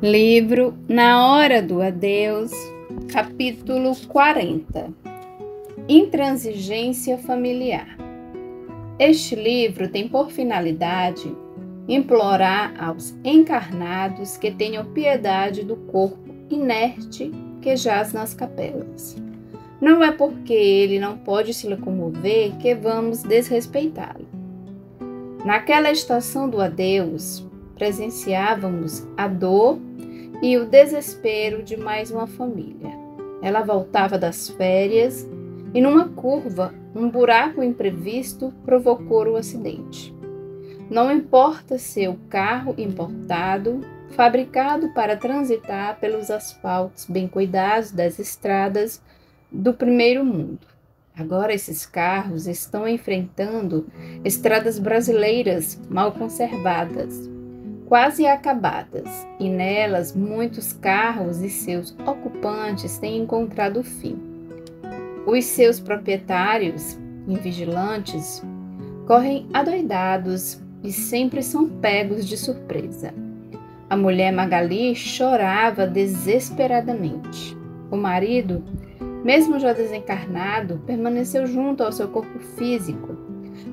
Livro Na Hora do Adeus, capítulo 40. Intransigência familiar. Este livro tem por finalidade implorar aos encarnados que tenham piedade do corpo inerte que jaz nas capelas. Não é porque ele não pode se locomover que vamos desrespeitá-lo. Naquela estação do adeus, presenciávamos a dor e o desespero de mais uma família. Ela voltava das férias e, numa curva, um buraco imprevisto provocou o acidente. Não importa ser o carro importado, fabricado para transitar pelos asfaltos bem cuidados das estradas do primeiro mundo. Agora esses carros estão enfrentando estradas brasileiras mal conservadas, quase acabadas, e nelas muitos carros e seus ocupantes têm encontrado o fim. Os seus proprietários, invigilantes, correm adoidados e sempre são pegos de surpresa. A mulher Magali chorava desesperadamente. O marido, mesmo já desencarnado, permaneceu junto ao seu corpo físico.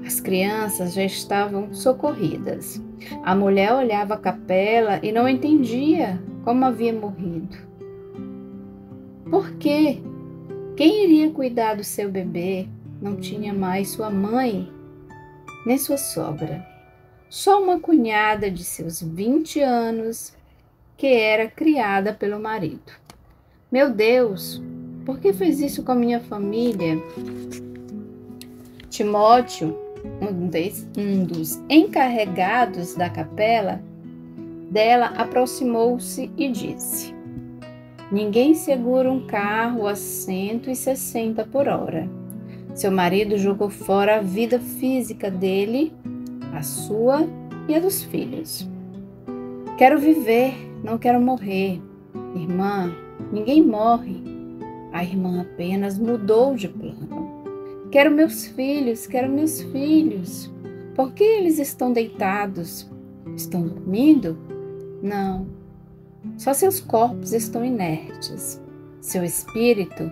As crianças já estavam socorridas. A mulher olhava a capela e não entendia como havia morrido. Por quê? Quem iria cuidar do seu bebê? Não tinha mais sua mãe, nem sua sogra. Só uma cunhada de seus 20 anos, que era criada pelo marido. Meu Deus, por que fez isso com a minha família? Timóteo, um dos encarregados da capela dela, aproximou-se e disse: ninguém segura um carro a 160 por hora. Seu marido jogou fora a vida física dele, a sua e a dos filhos. Quero viver, não quero morrer. Irmã, ninguém morre. A irmã apenas mudou de plano. Quero meus filhos, quero meus filhos. Por que eles estão deitados? Estão dormindo? Não. Só seus corpos estão inertes. Seu espírito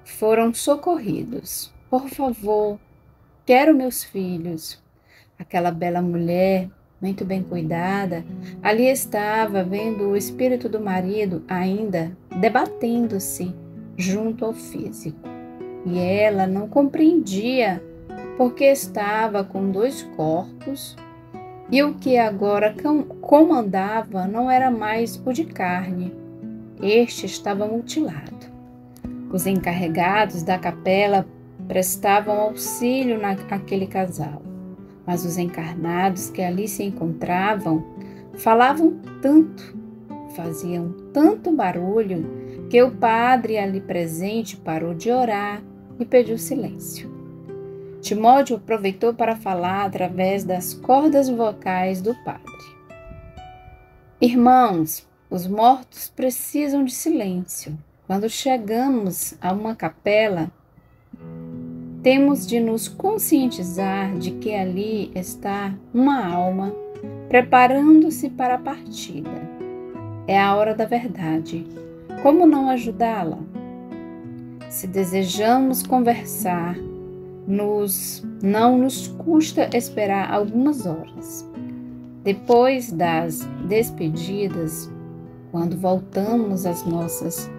foram socorridos. Por favor, quero meus filhos. Aquela bela mulher, muito bem cuidada, ali estava vendo o espírito do marido ainda debatendo-se junto ao físico. E ela não compreendia porque estava com dois corpos e o que agora comandava não era mais o de carne. Este estava mutilado. Os encarregados da capela prestavam auxílio àquele casal, mas os encarnados que ali se encontravam falavam tanto, faziam tanto barulho que o padre ali presente parou de orar e pediu silêncio. Timóteo aproveitou para falar através das cordas vocais do padre. Irmãos, os mortos precisam de silêncio. Quando chegamos a uma capela, temos de nos conscientizar de que ali está uma alma preparando-se para a partida. É a hora da verdade. Como não ajudá-la? Se desejamos conversar, não nos custa esperar algumas horas. Depois das despedidas, quando voltamos às nossas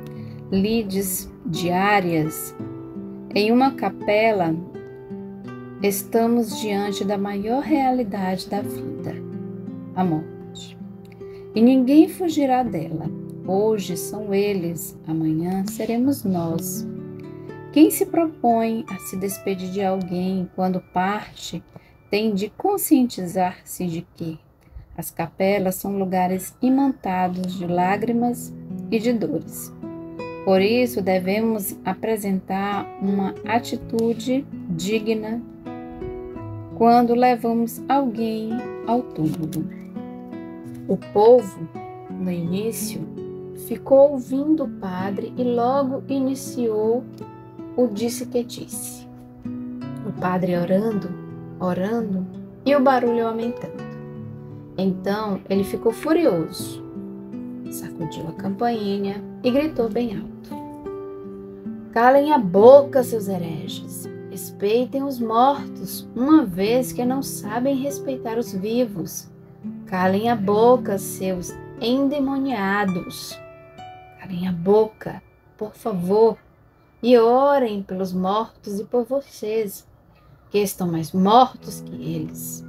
lides diárias, em uma capela, estamos diante da maior realidade da vida, a morte. E ninguém fugirá dela. Hoje são eles, amanhã seremos nós. Quem se propõe a se despedir de alguém quando parte tem de conscientizar-se de que as capelas são lugares imantados de lágrimas e de dores. Por isso devemos apresentar uma atitude digna quando levamos alguém ao túmulo. O povo, no início, ficou ouvindo o padre e logo iniciou o disse-que-disse. O padre orando e o barulho aumentando. Então ele ficou furioso. sacudiu a campainha e gritou bem alto: Calem a boca, seus hereges! Respeitem os mortos, uma vez que não sabem respeitar os vivos. Calem a boca, seus endemoniados! Calem a boca, por favor, e orem pelos mortos e por vocês, que estão mais mortos que eles.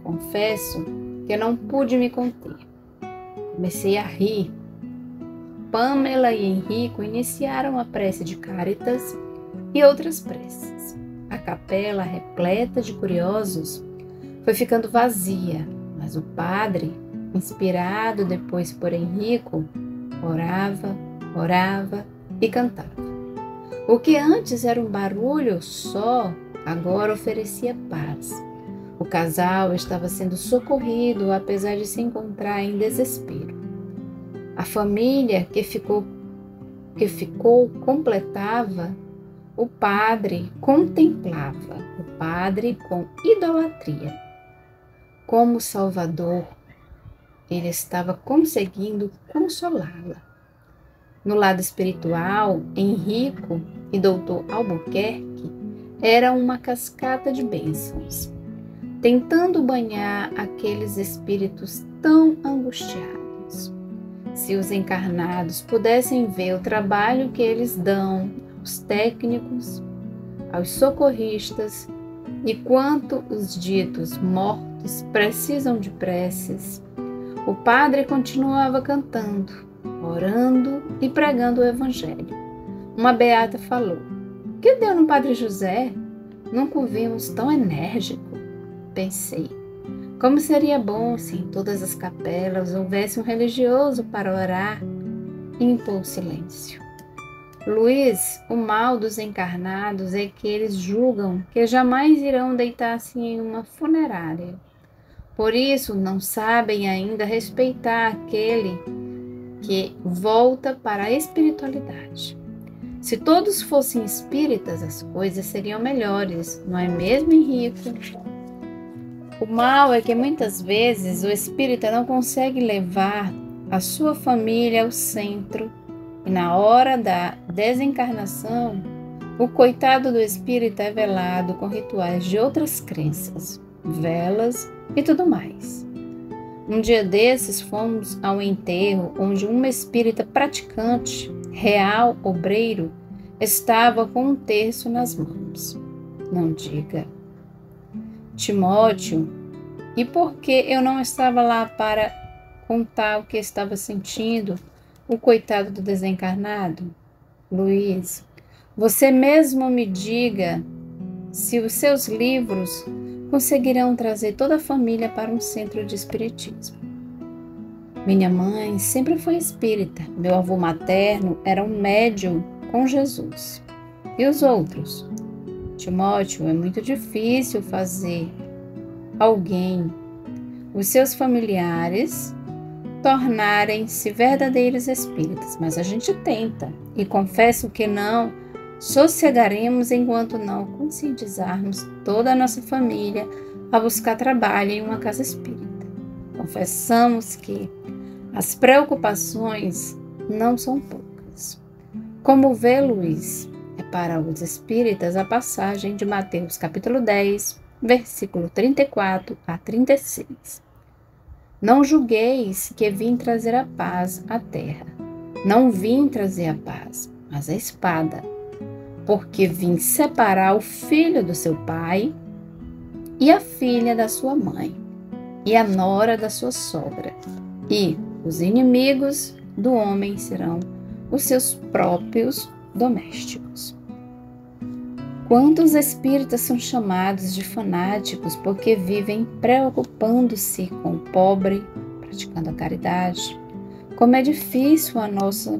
Confesso que não pude me conter. Comecei a rir. Pamela e Henrico iniciaram a prece de Cáritas e outras preces. A capela, repleta de curiosos, foi ficando vazia, mas o padre, inspirado depois por Henrico, orava e cantava. O que antes era um barulho só, agora oferecia paz. O casal estava sendo socorrido, apesar de se encontrar em desespero. A família que ficou completava, o padre contemplava, o padre com idolatria. Como Salvador, ele estava conseguindo consolá-la. No lado espiritual, Henrico e Dr. Albuquerque eram uma cascata de bênçãos, tentando banhar aqueles espíritos tão angustiados. Se os encarnados pudessem ver o trabalho que eles dão aos técnicos, aos socorristas, e quanto os ditos mortos precisam de preces, o padre continuava cantando, orando e pregando o evangelho. Uma beata falou: "Que deu no Padre José? Nunca o vimos tão enérgico." Pensei, como seria bom se em todas as capelas houvesse um religioso para orar, e impor silêncio. Luiz, o mal dos encarnados é que eles julgam que jamais irão deitar-se em uma funerária. Por isso não sabem ainda respeitar aquele que volta para a espiritualidade. Se todos fossem espíritas, as coisas seriam melhores, não é mesmo, Henrico? O mal é que muitas vezes o espírita não consegue levar a sua família ao centro e na hora da desencarnação, o coitado do espírita é velado com rituais de outras crenças, velas e tudo mais. Um dia desses fomos ao enterro onde um espírita praticante, real obreiro, estava com um terço nas mãos. Não diga. Timóteo, e por que eu não estava lá para contar o que estava sentindo o coitado do desencarnado? Luiz, você mesmo me diga se os seus livros conseguirão trazer toda a família para um centro de espiritismo. Minha mãe sempre foi espírita, meu avô materno era um médium com Jesus. E os outros? Timóteo, é muito difícil fazer alguém, os seus familiares, tornarem-se verdadeiros espíritas, mas a gente tenta, e confesso que não sossegaremos enquanto não conscientizarmos toda a nossa família a buscar trabalho em uma casa espírita. Confessamos que as preocupações não são poucas. Como vê, Luiz, é para os espíritas a passagem de Mateus capítulo 10, versículo 34 a 36. Não julgueis que vim trazer a paz à terra. Não vim trazer a paz, mas a espada. Porque vim separar o filho do seu pai e a filha da sua mãe e a nora da sua sogra. E os inimigos do homem serão os seus próprios domésticos. Quantos espíritas são chamados de fanáticos porque vivem preocupando-se com o pobre, praticando a caridade? Como é difícil a nossa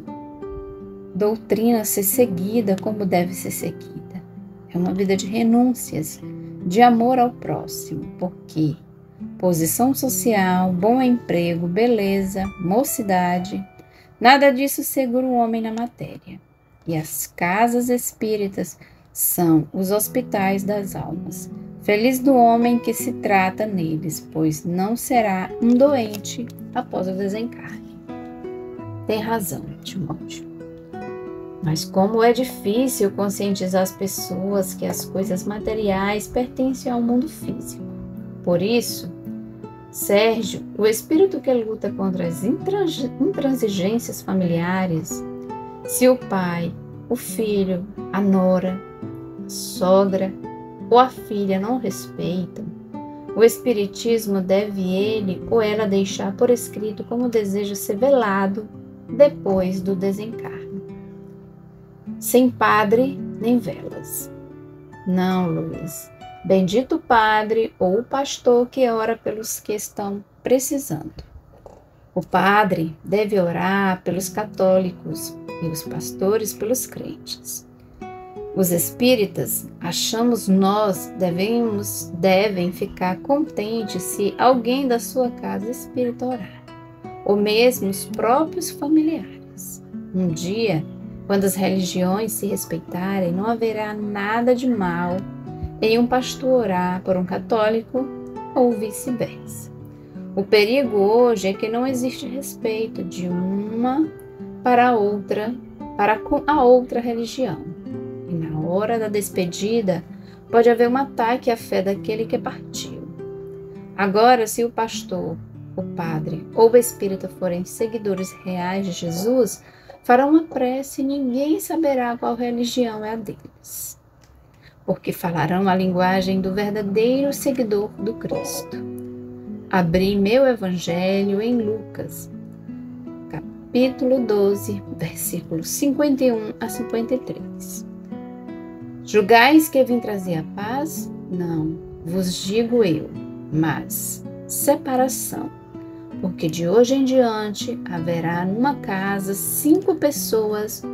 doutrina ser seguida como deve ser seguida. É uma vida de renúncias, de amor ao próximo, porque posição social, bom emprego, beleza, mocidade, nada disso segura o homem na matéria. E as casas espíritas são os hospitais das almas. Feliz do homem que se trata neles, pois não será um doente após o desencarne. Tem razão, Timóteo. Mas como é difícil conscientizar as pessoas que as coisas materiais pertencem ao mundo físico. Por isso, Sérgio, o espírito que luta contra as intransigências familiares, se o pai, o filho, a nora, a sogra ou a filha não respeitam, o espiritismo deve ele ou ela deixar por escrito como deseja ser velado depois do desencarne. Sem padre nem velas. Não, Luiz. Bendito o padre ou o pastor que ora pelos que estão precisando. O padre deve orar pelos católicos e os pastores pelos crentes. Os espíritas, achamos nós, devem ficar contentes se alguém da sua casa espírita orar, ou mesmo os próprios familiares. Um dia, quando as religiões se respeitarem, não haverá nada de mal em um pastor orar por um católico ou vice-versa. O perigo hoje é que não existe respeito de uma para a outra religião. E na hora da despedida, pode haver um ataque à fé daquele que partiu. Agora, se o pastor, o padre ou o espírita forem seguidores reais de Jesus, farão uma prece e ninguém saberá qual religião é a deles, porque falarão a linguagem do verdadeiro seguidor do Cristo. Abri meu evangelho em Lucas, capítulo 12, versículos 51 a 53. Julgais que vim trazer a paz? Não, vos digo eu, mas separação. Porque de hoje em diante haverá numa casa 5 pessoas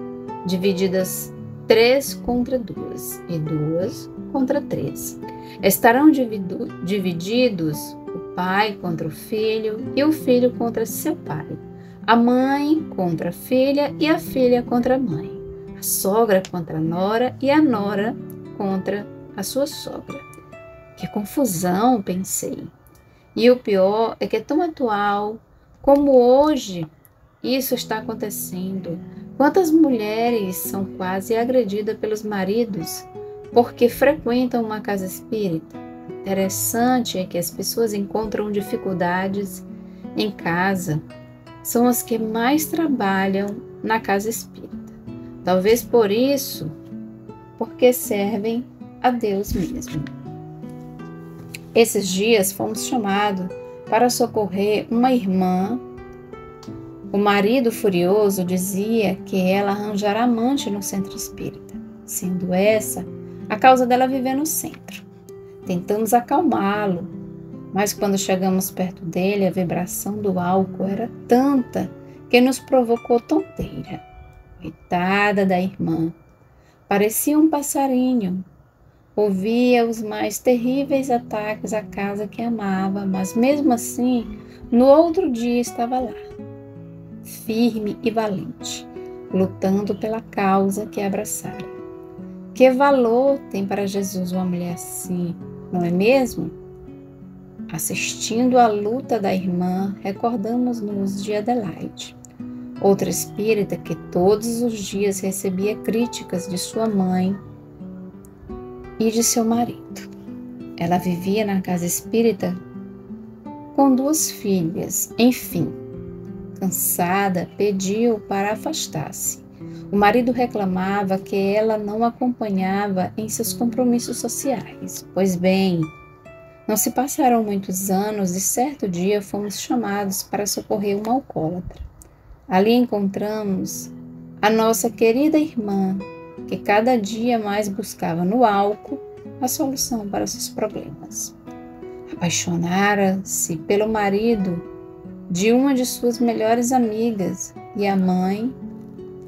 divididas 3 contra 2 e 2 contra 3. Estarão divididos o pai contra o filho e o filho contra seu pai, a mãe contra a filha e a filha contra a mãe, a sogra contra a nora e a nora contra a sua sogra. Que confusão, pensei. E o pior é que é tão atual como hoje isso está acontecendo. Quantas mulheres são quase agredidas pelos maridos porque frequentam uma casa espírita? Interessante é que as pessoas encontram dificuldades em casa. São as que mais trabalham na casa espírita. Talvez por isso, porque servem a Deus mesmo. Esses dias fomos chamados para socorrer uma irmã. O marido furioso dizia que ela arranjara amante no centro espírita, sendo essa a causa dela viver no centro. Tentamos acalmá-lo, mas quando chegamos perto dele, a vibração do álcool era tanta que nos provocou tonteira. Coitada da irmã, parecia um passarinho. Ouvia os mais terríveis ataques à casa que amava, mas mesmo assim, no outro dia estava lá, firme e valente, lutando pela causa que abraçara. Que valor tem para Jesus uma mulher assim, não é mesmo? Assistindo à luta da irmã, recordamos-nos de Adelaide, outra espírita que todos os dias recebia críticas de sua mãe e de seu marido. Ela vivia na casa espírita com 2 filhas. Enfim, cansada, pediu para afastar-se. O marido reclamava que ela não acompanhava em seus compromissos sociais. Pois bem, não se passaram muitos anos e certo dia fomos chamados para socorrer uma alcoólatra. Ali encontramos a nossa querida irmã, que cada dia mais buscava no álcool a solução para seus problemas. Apaixonara-se pelo marido de uma de suas melhores amigas e a mãe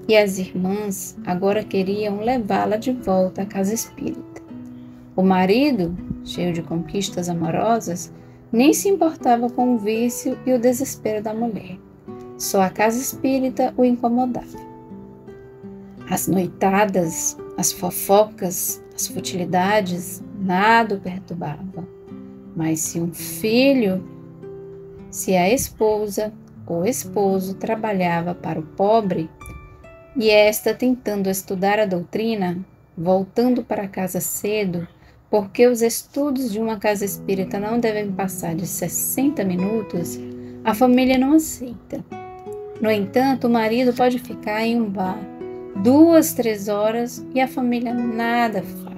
e as irmãs agora queriam levá-la de volta à casa espírita. O marido, cheio de conquistas amorosas, nem se importava com o vício e o desespero da mulher. Só a casa espírita o incomodava. As noitadas, as fofocas, as futilidades, nada o perturbava. Mas se um filho, se a esposa o esposo trabalhava para o pobre e esta, tentando estudar a doutrina, voltando para casa cedo, porque os estudos de uma casa espírita não devem passar de 60 minutos, a família não aceita. No entanto, o marido pode ficar em um bar 2, 3 horas e a família nada fala.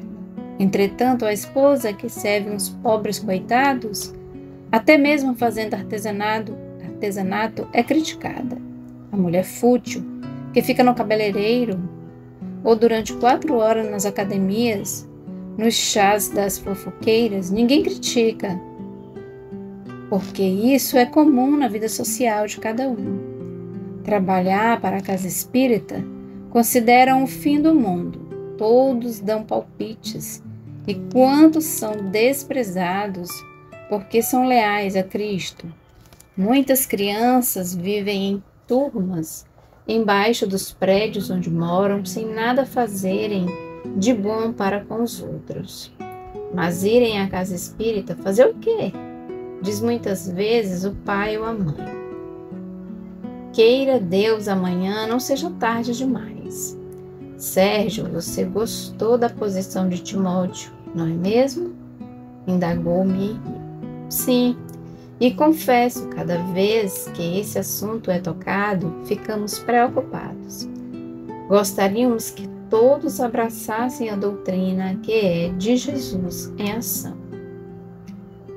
Entretanto, a esposa que serve uns pobres coitados, até mesmo fazendo artesanato, é criticada. A mulher fútil, que fica no cabeleireiro ou durante 4 horas nas academias, nos chás das fofoqueiras, ninguém critica, porque isso é comum na vida social de cada um. Trabalhar para a casa espírita consideram o fim do mundo. Todos dão palpites. E quantos são desprezados porque são leais a Cristo? Muitas crianças vivem em turmas embaixo dos prédios onde moram sem nada fazerem de bom para com os outros. Mas irem à casa espírita fazer o quê? Diz muitas vezes o pai ou a mãe. Queira Deus amanhã não seja tarde demais. Sérgio, você gostou da posição de Timóteo, não é mesmo? Indagou-me. Sim, e confesso, cada vez que esse assunto é tocado, ficamos preocupados. Gostaríamos que todos abraçassem a doutrina que é de Jesus em ação.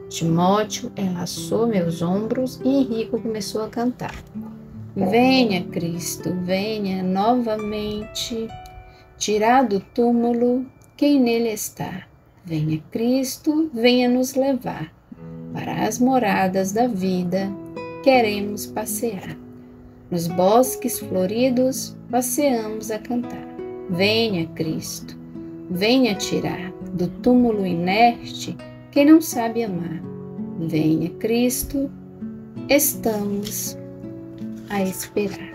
Timóteo enlaçou meus ombros e Henrico começou a cantar. Venha, Cristo, venha novamente, tirar do túmulo quem nele está. Venha, Cristo, venha nos levar para as moradas da vida. Queremos passear. Nos bosques floridos, passeamos a cantar. Venha, Cristo, venha tirar do túmulo inerte quem não sabe amar. Venha, Cristo, estamos a esperar.